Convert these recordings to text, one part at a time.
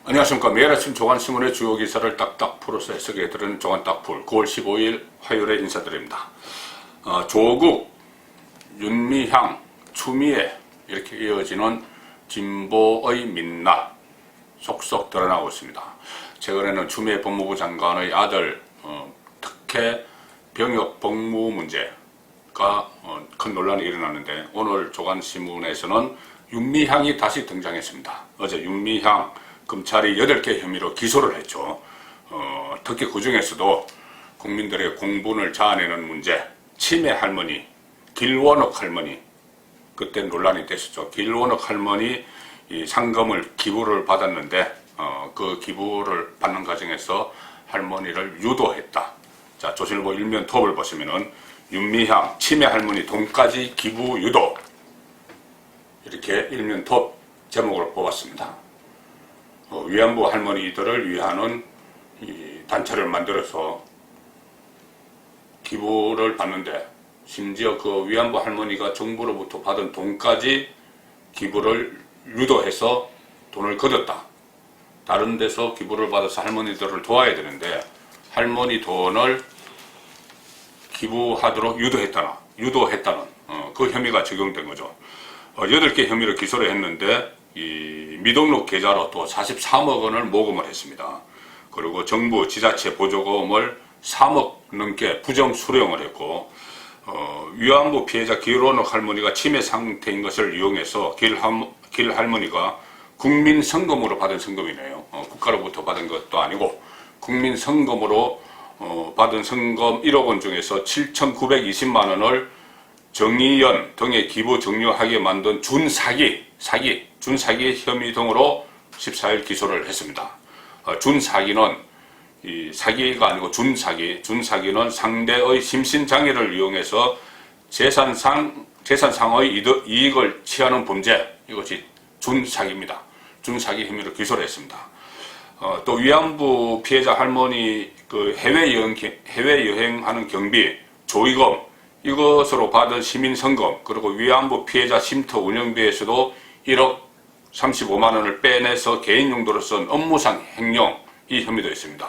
안녕하십니까. 매일 아침 조간신문의 주요 기사를 딱딱 풀어서 해석해드리는 조간딱풀 9월 15일 화요일에 인사드립니다. 조국, 윤미향, 추미애 이렇게 이어지는 진보의 민낯 속속 드러나고 있습니다. 최근에는 추미애 법무부 장관의 아들 특혜 병역 복무 문제가 큰 논란이 일어났는데, 오늘 조간신문에서는 윤미향이 다시 등장했습니다. 어제 윤미향 검찰이 8개 혐의로 기소를 했죠. 특히 그 중에서도 국민들의 공분을 자아내는 문제, 치매 할머니, 길원옥 할머니, 그때 논란이 됐었죠. 길원옥 할머니 이 상금을 기부를 받았는데 그 기부를 받는 과정에서 할머니를 유도했다. 자, 조선일보 일면 톱을 보시면은 윤미향 치매 할머니 돈까지 기부 유도, 이렇게 일면 톱 제목을 뽑았습니다. 위안부 할머니들을 위하는 이 단체를 만들어서 기부를 받는데, 심지어 그 위안부 할머니가 정부로부터 받은 돈까지 기부를 유도해서 돈을 거뒀다. 다른 데서 기부를 받아서 할머니들을 도와야 되는데 할머니 돈을 기부하도록 유도했다는 그 혐의가 적용된 거죠. 8개 혐의로 기소를 했는데, 이 미등록 계좌로 또 43억 원을 모금을 했습니다. 그리고 정부 지자체 보조금을 3억 넘게 부정 수령을 했고, 위안부 피해자 길원옥 할머니가 치매 상태인 것을 이용해서 길 할머니가 국민 성금으로 받은 성금이네요. 국가로부터 받은 것도 아니고 국민 성금으로 받은 성금 1억 원 중에서 7,920만 원을 정의연 등의 기부 종료하게 만든 준사기 혐의 등으로 14일 기소를 했습니다. 준사기는 이 사기가 아니고 준사기는 상대의 심신장애를 이용해서 재산상의 이익을 취하는 범죄, 이것이 준사기입니다. 준사기 혐의로 기소를 했습니다. 또 위안부 피해자 할머니 그 해외여행하는 경비, 조의금, 이것으로 받은 시민성금, 그리고 위안부 피해자 쉼터 운영비에서도 1억 35만 원을 빼내서 개인 용도로 쓴 업무상 횡령, 이 혐의도 있습니다.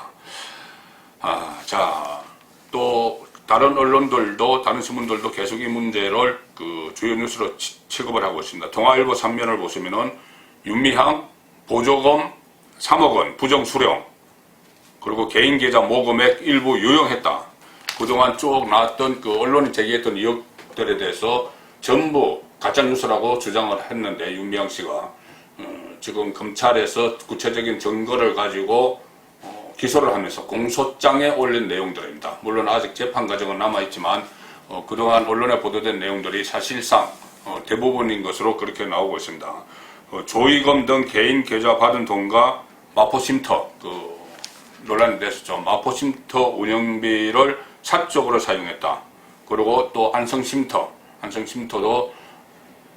자, 또 다른 언론들도, 다른 신문들도 계속 이 문제를 그 주요 뉴스로 취급을 하고 있습니다. 동아일보 3면을 보시면은 윤미향 보조금 3억 원 부정 수령, 그리고 개인 계좌 모금액 일부 유용했다. 그동안 쭉 나왔던 그 언론이 제기했던 의혹들에 대해서 전부 가짜뉴스라고 주장을 했는데, 윤미향 씨가 지금 검찰에서 구체적인 증거를 가지고 기소를 하면서 공소장에 올린 내용들입니다. 물론 아직 재판 과정은 남아있지만 그동안 언론에 보도된 내용들이 사실상 대부분인 것으로 그렇게 나오고 있습니다. 조의금 등 개인 계좌 받은 돈과 마포쉼터, 그 논란이 됐었죠. 마포쉼터 운영비를 사적으로 사용했다. 그리고 또 안성쉼터도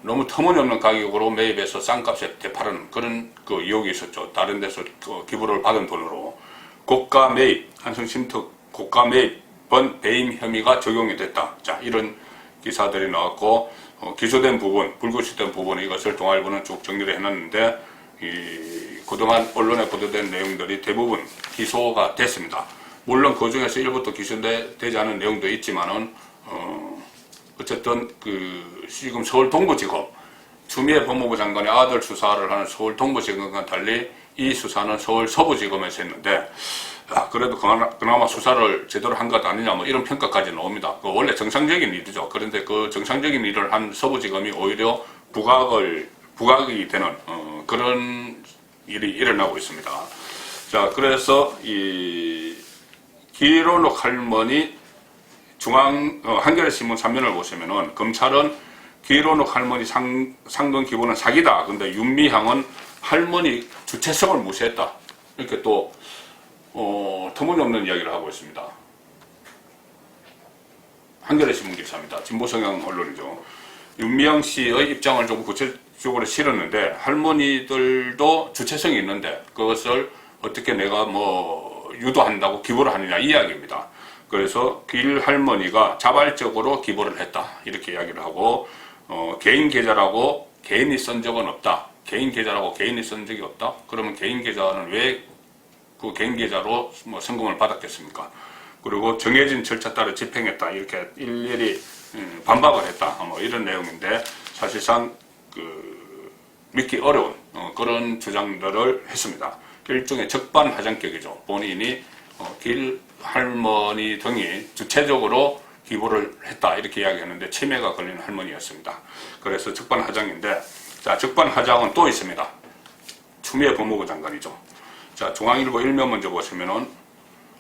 너무 터무니없는 가격으로 매입해서 싼값에 되파는 그런 그 의혹이 있었죠. 다른 데서 기부를 받은 돈으로. 고가 매입, 안성쉼터 고가 매입은 배임 혐의가 적용이 됐다. 자, 이런 기사들이 나왔고, 기소된 부분, 불구시된 부분, 이것을 동아일보는 쭉 정리를 해놨는데, 그동안 언론에 보도된 내용들이 대부분 기소가 됐습니다. 물론 그 중에서 일부 또 기소되지 않은 내용도 있지만은, 어쨌든 지금 서울 동부지검, 추미애 법무부 장관의 아들 수사를 하는 서울 동부지검과 달리 이 수사는 서울 서부지검에서 했는데, 그래도 그나마 수사를 제대로 한 것 아니냐, 뭐 이런 평가까지 나옵니다. 원래 정상적인 일이죠. 그런데 그 정상적인 일을 한 서부지검이 오히려 부각이 되는 그런 일이 일어나고 있습니다. 자, 그래서 이 길원옥 할머니 한겨레신문 3면을 보시면은, 검찰은 길원옥 할머니 상돈 기부는 사기다. 근데 윤미향은 할머니 주체성을 무시했다. 이렇게 또 터무니없는 이야기를 하고 있습니다. 한겨레신문 기사입니다. 진보성향 언론이죠. 윤미향 씨의 입장을 좀 구체적으로 실었는데, 할머니들도 주체성이 있는데 그것을 어떻게 내가 유도한다고 기부를 하느냐, 이 이야기입니다. 그래서 길 할머니가 자발적으로 기부를 했다, 이렇게 이야기를 하고, 개인 계좌라고 개인이 쓴 적은 없다. 개인 계좌라고 개인이 쓴 적이 없다? 그러면 개인 계좌는 왜 그 개인 계좌로 뭐 성금을 받았겠습니까? 그리고 정해진 절차 따라 집행했다. 이렇게 일일이 반박을 했다. 뭐 이런 내용인데 사실상 믿기 어려운 그런 주장들을 했습니다. 일종의 적반하장격이죠. 본인이 길 할머니 등이 주체적으로 기부를 했다 이렇게 이야기하는데 치매가 걸린 할머니였습니다. 그래서 적반하장인데, 자, 적반하장은 또 있습니다. 추미애 법무부 장관이죠. 자, 중앙일보 일면 먼저 보시면은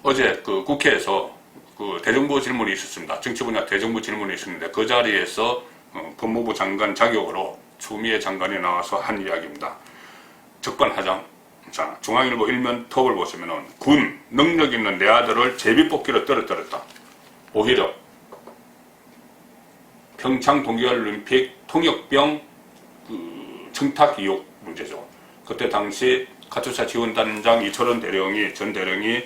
어제 그 국회에서 그 대정부 질문이 있었습니다. 정치 분야 대정부 질문이 있었는데 그 자리에서 법무부 장관 자격으로 추미애 장관이 나와서 한 이야기입니다. 적반하장. 자, 중앙일보 일면 톱을 보시면은 군 능력 있는 내 아들을 제비뽑기로 떨어뜨렸다. 오히려 평창 동계올림픽 통역병 청탁 의혹 문제죠. 그때 당시 가투사 지원단장 이철원 대령이 전 대령이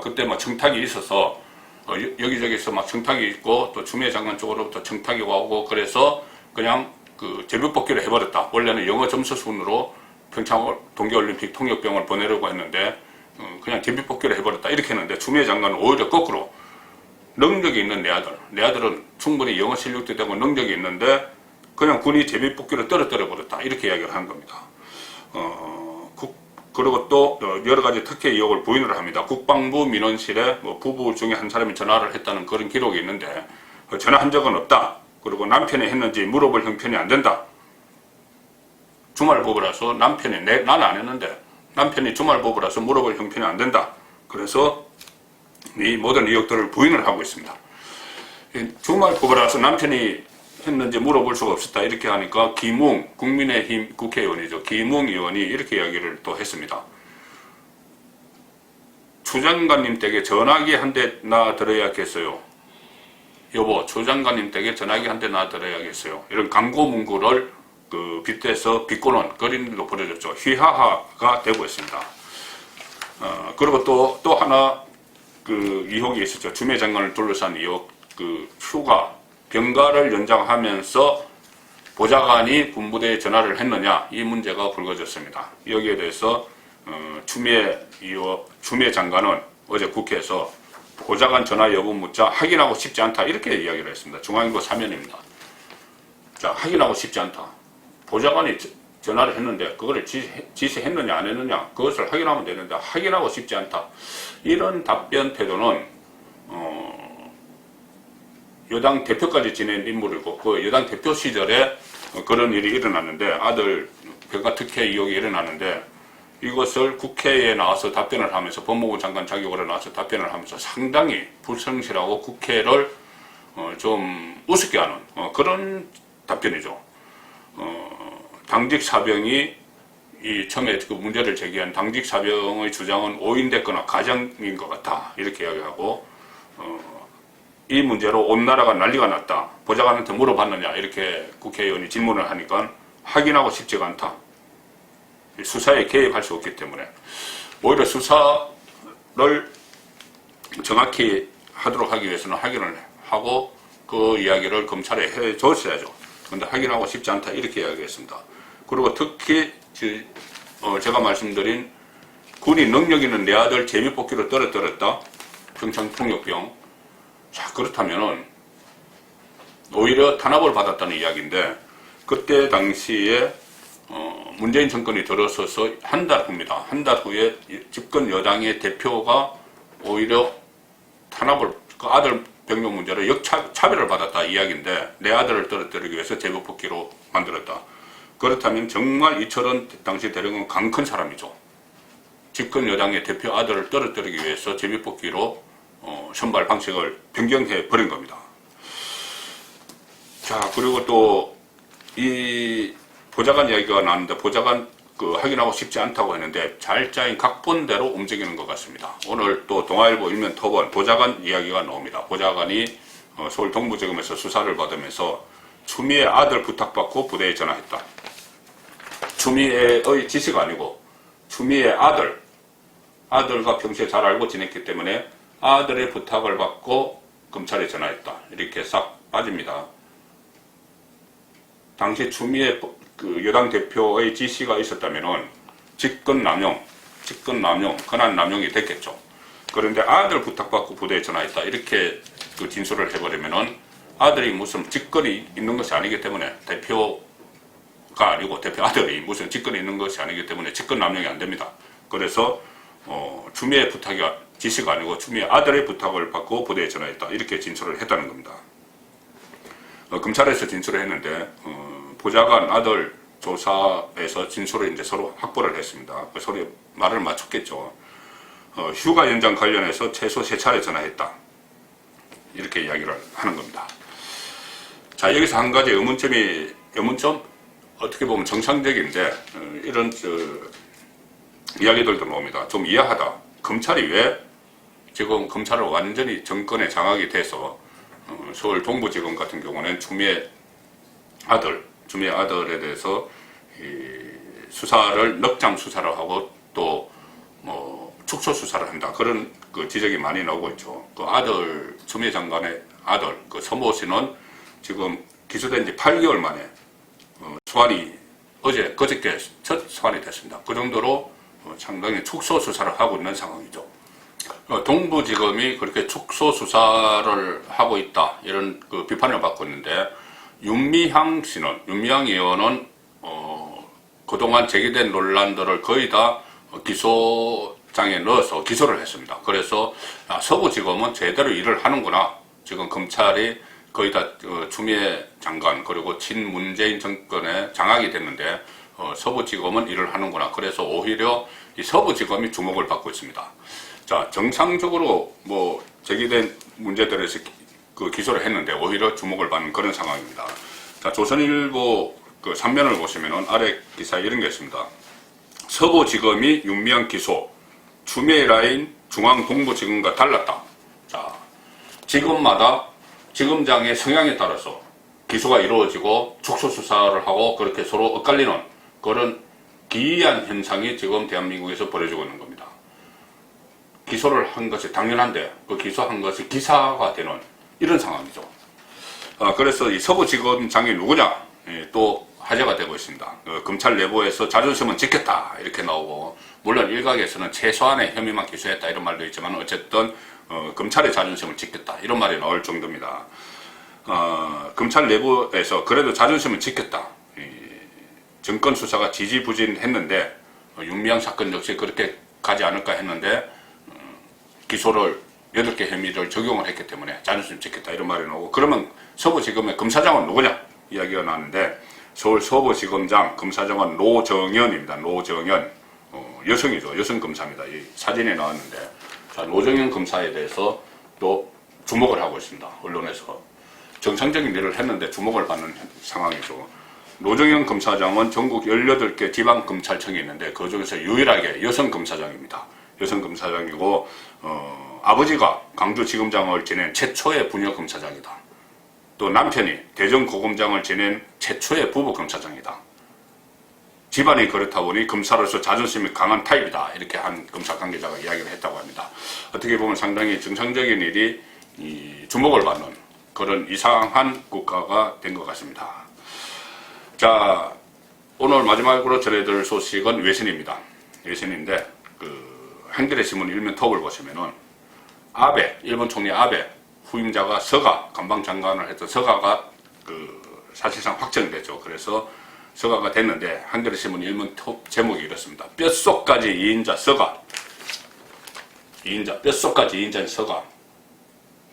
그때 뭐 청탁이 있어서 여기저기서 막 청탁이 있고 또 추미애 장관 쪽으로부터 청탁이 오고 그래서 그냥 그 제비뽑기로 해버렸다. 원래는 영어 점수 순으로 평창 동계올림픽 통역병을 보내려고 했는데 그냥 제비뽑기로 해버렸다. 이렇게 했는데 추미애 장관은 오히려 거꾸로 능력이 있는 내 아들은 충분히 영어 실력도 되고 능력이 있는데 그냥 군이 제비뽑기로 떨어뜨려 버렸다. 이렇게 이야기를 하는 겁니다. 그리고 또 여러 가지 특혜 의혹을 부인을 합니다. 국방부 민원실에 뭐 부부 중에 한 사람이 전화를 했다는 그런 기록이 있는데 전화한 적은 없다. 그리고 남편이 했는지 물어볼 형편이 안 된다. 주말 부부라서 남편이 나는 안 했는데 남편이 주말 부부라서 물어볼 형편이 안 된다. 그래서 이 모든 의혹들을 부인을 하고 있습니다. 주말 부부라서 남편이 했는지 물어볼 수가 없었다. 이렇게 하니까 김웅 국민의힘 국회의원이죠. 김웅 의원이 이렇게 이야기를 또 했습니다. 추 장관님 댁에 전화기 한 대 놔드려야겠어요. 여보, 추 장관님 댁에 전화기 한 대 놔드려야겠어요. 이런 광고 문구를 빗대서 비꼬는 그런 일도 벌어졌죠. 휘하하가 되고 있습니다. 그리고 또 하나 의혹이 있었죠. 추미애 장관을 둘러싼 의혹. 휴가 병가를 연장하면서 보좌관이 군부대에 전화를 했느냐, 이 문제가 불거졌습니다. 여기에 대해서 추미애 장관은 어제 국회에서 보좌관 전화 여부 묻자 확인하고 싶지 않다 이렇게 이야기를 했습니다. 중앙일보 사면입니다. 자, 확인하고 싶지 않다. 보좌관이 전화를 했는데 그거를 지시했느냐 안 했느냐 그것을 확인하면 되는데 확인하고 싶지 않다. 이런 답변 태도는 여당 대표까지 지낸 인물이고 그 여당 대표 시절에 그런 일이 일어났는데 아들 병가 특혜 의혹이 일어났는데 이것을 국회에 나와서 답변을 하면서 법무부 장관 자격으로 나와서 답변을 하면서 상당히 불성실하고 국회를 좀 우습게 하는 그런 답변이죠. 당직 사병이 이 처음에 그 문제를 제기한 당직 사병의 주장은 오인됐거나 가정인 것 같다 이렇게 이야기하고 이 문제로 온 나라가 난리가 났다. 보좌관한테 물어봤느냐 이렇게 국회의원이 질문을 하니까 확인하고 싶지가 않다. 수사에 개입할 수 없기 때문에 오히려 수사를 정확히 하도록 하기 위해서는 확인을 하고 그 이야기를 검찰에 해줬어야죠. 그런데 확인하고 싶지 않다 이렇게 이야기했습니다. 그리고 특히 제가 말씀드린 군이 능력 있는 내 아들 제비뽑기로 떨어뜨렸다. 평창 통역병. 자, 그렇다면은 오히려 탄압을 받았다는 이야기인데 그때 당시에 문재인 정권이 들어서서 한 달 후입니다. 한 달 후에 집권 여당의 대표가 오히려 탄압을 그 아들 병력 문제로 역차별을 받았다 이야기인데 내 아들을 떨어뜨리기 위해서 제비뽑기로 만들었다. 그렇다면 정말 이철원 당시 대령은 강큰 사람이죠. 집권 여당의 대표 아들을 떨어뜨리기 위해서 제비뽑기로 선발 방식을 변경해 버린 겁니다. 자, 그리고 또 이 보좌관 이야기가 나왔는데 보좌관 확인하고 싶지 않다고 했는데 잘 짜인 각본대로 움직이는 것 같습니다. 오늘 또 동아일보 일면 토번 보좌관 이야기가 나옵니다. 보좌관이 서울 동부지검에서 수사를 받으면서 추미애 아들 부탁받고 부대에 전화했다. 추미애의 지시가 아니고 추미애 아들과 평소에 잘 알고 지냈기 때문에 아들의 부탁을 받고 검찰에 전화했다. 이렇게 싹 빠집니다. 당시 추미애 그 여당 대표의 지시가 있었다면은 직권남용, 권한남용이 됐겠죠. 그런데 아들 부탁받고 부대에 전화했다 이렇게 그 진술을 해버리면은 아들이 무슨 직권이 있는 것이 아니기 때문에 대표가 아니고 대표 아들이 무슨 직권이 있는 것이 아니기 때문에 직권남용이 안 됩니다. 그래서 추미애 부탁이 지시가 아니고 추미애 아들의 부탁을 받고 부대에 전화했다 이렇게 진술을 했다는 겁니다. 검찰에서 진술을 했는데 보좌관 아들 조사에서 진술을 이제 서로 확보를 했습니다. 서로 말을 맞췄겠죠. 휴가 연장 관련해서 최소 3차례 전화했다 이렇게 이야기를 하는 겁니다. 자, 여기서 한 가지 의문점 어떻게 보면 정상적인데 이런 이야기들도 나옵니다. 좀 이해하다. 검찰이 왜 지금 검찰을 완전히 정권에 장악이 돼서 서울 동부지검 같은 경우는 추미애 아들에 대해서 수사를 넉장 수사를 하고 또 축소 수사를 한다 그런 그 지적이 많이 나오고 있죠. 그 아들 추미애 장관의 아들 그 서모 씨는 지금 기소된 지 8개월 만에 소환이 그저께 첫 소환이 됐습니다. 그 정도로 상당히 축소 수사를 하고 있는 상황이죠. 동부지검이 그렇게 축소 수사를 하고 있다 이런 그 비판을 받고 있는데 윤미향 의원은 그동안 제기된 논란들을 거의 다 기소장에 넣어서 기소를 했습니다. 그래서 서부지검은 제대로 일을 하는구나. 지금 검찰이 거의 다 추미애 장관 그리고 친문재인 정권에 장악이 됐는데 서부지검은 일을 하는구나. 그래서 오히려 이 서부지검이 주목을 받고 있습니다. 자, 정상적으로 제기된 문제들에서 그 기소를 했는데 오히려 주목을 받는 그런 상황입니다. 자, 조선일보 그 3면을 보시면은 아래 기사에 이런 게 있습니다. 서부지검이 윤미향 기소, 추미애 라인 중앙동부지검과 달랐다. 자, 지검마다 지검장의 성향에 따라서 기소가 이루어지고 축소 수사를 하고 그렇게 서로 엇갈리는 그런 기이한 현상이 지금 대한민국에서 벌어지고 있는 겁니다. 기소를 한 것이 당연한데 그 기소한 것이 기사가 되는 이런 상황이죠. 그래서 이 서부지검장이 누구냐 또 화제가 되고 있습니다. 검찰 내부에서 자존심은 지켰다 이렇게 나오고 물론 일각에서는 최소한의 혐의만 기소했다 이런 말도 있지만 어쨌든 검찰의 자존심을 지켰다 이런 말이 나올 정도입니다. 검찰 내부에서 그래도 자존심을 지켰다. 정권 수사가 지지부진했는데 윤미향 사건 역시 그렇게 가지 않을까 했는데 기소를 8개 혐의를 적용을 했기 때문에 자존심 지켰다 이런 말이 나오고 그러면 서부지검의 검사장은 누구냐 이야기가 나왔는데 서울 서부지검장 검사장은 노정연입니다. 노정연 여성이죠. 여성 검사입니다. 이 사진에 나왔는데 자, 노정연 검사에 대해서 또 주목을 하고 있습니다. 언론에서 정상적인 일을 했는데 주목을 받는 상황이죠. 노정연 검사장은 전국 18개 지방검찰청이 있는데 그 중에서 유일하게 여성 검사장입니다. 여성 검사장이고 아버지가 광주지검장을 지낸 최초의 부녀검사장이다. 또 남편이 대전고검장을 지낸 최초의 부부검사장이다. 집안이 그렇다 보니 검사로서 자존심이 강한 타입이다. 이렇게 한 검사 관계자가 이야기를 했다고 합니다. 어떻게 보면 상당히 정상적인 일이 주목을 받는 그런 이상한 국가가 된 것 같습니다. 자, 오늘 마지막으로 전해드릴 소식은 외신입니다. 외신인데 한겨레 신문 일면 톱을 보시면은 일본 총리 아베 후임자가 서가 관방장관을 했던 서가가 사실상 확정됐죠. 그래서 서가가 됐는데 한겨레 신문 일면 톱 제목이 이렇습니다. 뼛속까지 2인자 서가, 뼛속까지 2인자인 서가,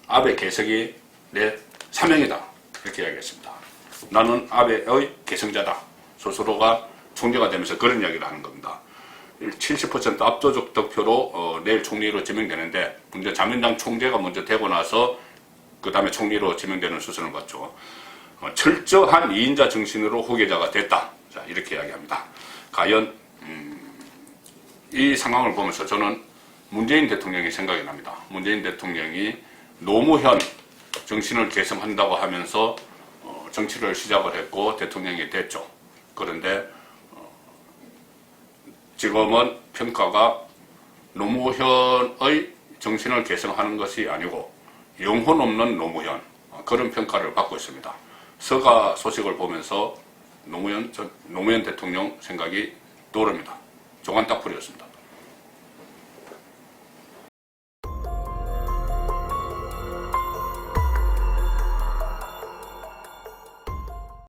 아베 개석이 내 사명이다 이렇게 이야기했습니다. 나는 아베의 계승자다. 스스로가 총리가 되면서 그런 이야기를 하는 겁니다. 70% 압도적 득표로 내일 총리로 지명되는데 먼저 자민당 총재가 먼저 되고 나서 그 다음에 총리로 지명되는 수순을 봤죠. 철저한 2인자 정신으로 후계자가 됐다. 자, 이렇게 이야기합니다. 과연 이 상황을 보면서 저는 문재인 대통령이 생각이 납니다. 문재인 대통령이 노무현 정신을 계승한다고 하면서 정치를 시작을 했고 대통령이 됐죠. 그런데 지금은 평가가 노무현의 정신을 계승하는 것이 아니고 영혼 없는 노무현 그런 평가를 받고 있습니다. 서가 소식을 보면서 노무현 대통령 생각이 떠오릅니다. 조간 딱풀이었습니다.